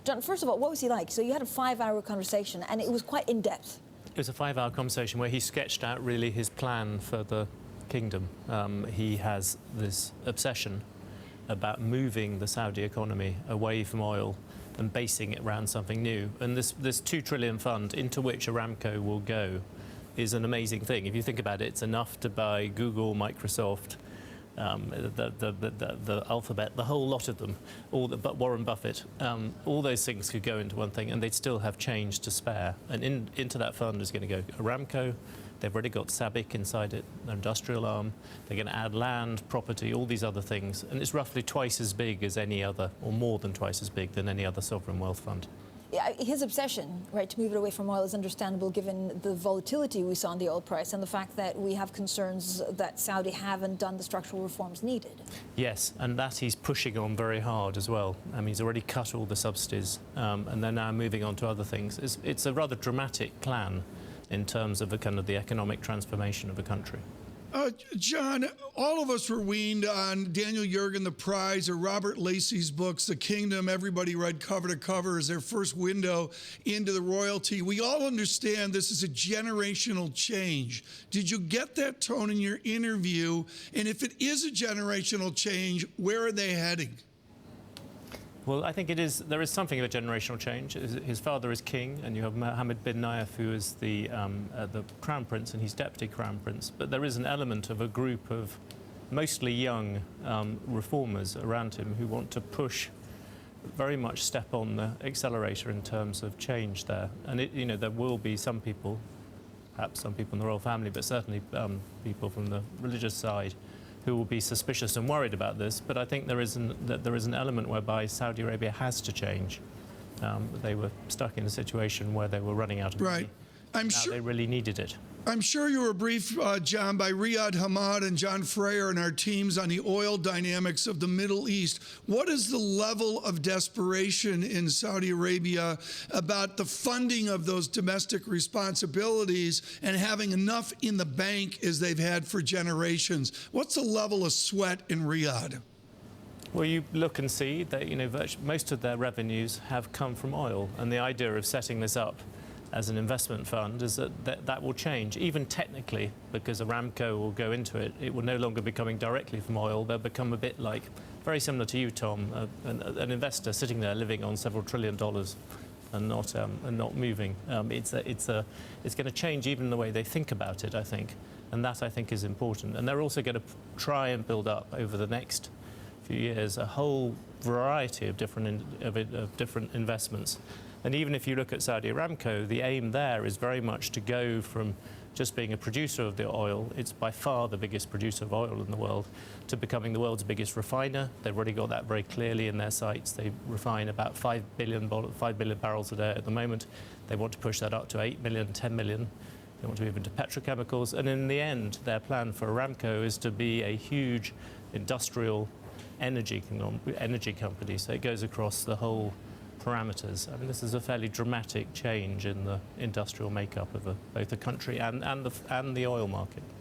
John, first of all, what was he like? So you had a 5-hour conversation, and it was quite in-depth. It was a 5-hour conversation where he sketched out really his plan for the kingdom. He has this obsession about moving the Saudi economy away from oil and basing it around something new. And this $2 trillion fund into which Aramco will go is an amazing thing. If you think about it, it's enough to buy Google, Microsoft, the Alphabet, the whole lot of them, but Warren Buffett, all those things could go into one thing and they'd still have change to spare. And into that fund is going to go Aramco. They've already got SABIC inside it, their industrial arm. They're going to add land, property, all these other things. And it's roughly twice as big as any other, or more than twice as big than any other sovereign wealth fund. Yeah, his obsession, right, to move it away from oil is understandable given the volatility we saw in the oil price and the fact that we have concerns that Saudi haven't done the structural reforms needed. Yes, and that he's pushing on very hard as well. I mean, he's already cut all the subsidies, and they're now moving on to other things. It's a rather dramatic plan in terms of the economic transformation of the country. John, all of us were weaned on Daniel Yergin, The Prize, or Robert Lacey's books, The Kingdom. Everybody read cover to cover as their first window into the royalty. We all understand this is a generational change. Did you get that tone in your interview? And if it is a generational change, where are they heading? Well, I think there is something of a generational change. His father is king, and you have Mohammed bin Nayef, who is the crown prince, and he's deputy crown prince. But there is an element of a group of mostly young reformers around him who want to push, very much step on the accelerator in terms of change there. And there will be some people, perhaps some people in the royal family, but certainly people from the religious side, who will be suspicious and worried about this, but I think there is an element whereby Saudi Arabia has to change. They were stuck in a situation where they were running out of money. I'm sure they really needed it. I'm sure you were briefed, John, by Riyad Hamad and John Freyer and our teams on the oil dynamics of the Middle East. What is the level of desperation in Saudi Arabia about the funding of those domestic responsibilities and having enough in the bank as they've had for generations? What's the level of sweat in Riyadh? Well, you look and see that most of their revenues have come from oil, and the idea of setting this up as an investment fund is that will change, even technically, because Aramco will go into it. It will no longer be coming directly from oil. They'll become a bit like, very similar to you, Tom, an investor sitting there living on several $1 trillion and not moving. It's going to change even the way they think about it, I think, and that I think is important. And they're also going to try and build up over the next few years a whole variety of different investments. And even if you look at Saudi Aramco, the aim there is very much to go from just being a producer of the oil, it's by far the biggest producer of oil in the world, to becoming the world's biggest refiner. They've already got that very clearly in their sights. They refine about 5 billion barrels a day at the moment. They want to push that up to 8 million, 10 million. They want to move into petrochemicals. And in the end, their plan for Aramco is to be a huge industrial energy company. So it goes across the whole parameters. I mean, this is a fairly dramatic change in the industrial makeup of both the country and the oil market.